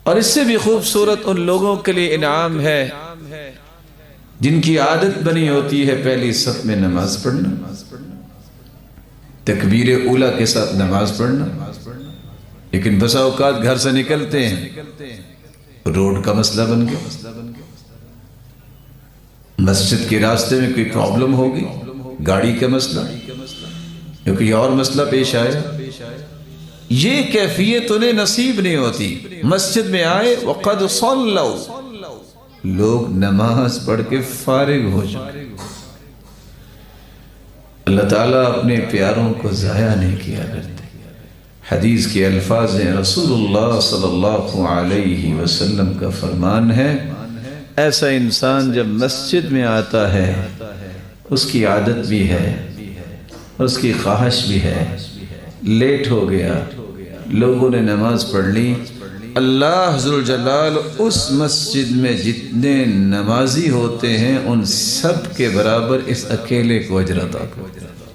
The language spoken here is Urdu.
اور اس سے بھی خوبصورت ان لوگوں کے لیے انعام ہے جن کی عادت بنی ہوتی ہے پہلی صف میں نماز پڑھنا، تکبیر اولیٰ کے ساتھ نماز پڑھنا، لیکن بسا اوقات گھر سے نکلتے ہیں روڈ کا مسئلہ بن گیا، مسجد کے راستے میں کوئی پرابلم ہوگی، گاڑی کا مسئلہ یا کوئی اور مسئلہ پیش آیا، یہ کیفیت انہیں نصیب نہیں ہوتی۔ مسجد میں آئے وقد صلوا، لوگ نماز پڑھ کے فارغ ہو چکے۔ اللہ تعالیٰ اپنے پیاروں کو ضائع نہیں کیا کرتے۔ حدیث کے الفاظ ہیں، رسول اللہ صلی اللہ علیہ وسلم کا فرمان ہے، ایسا انسان جب مسجد میں آتا ہے اس کی عادت بھی ہے اور اس کی خواہش بھی ہے، لیٹ ہو گیا، لوگوں نے نماز پڑھ لی، اللہ ذوالجلال اس مسجد میں جتنے نمازی ہوتے ہیں ان سب کے برابر اس اکیلے کو اجر عطا کرتا ہے۔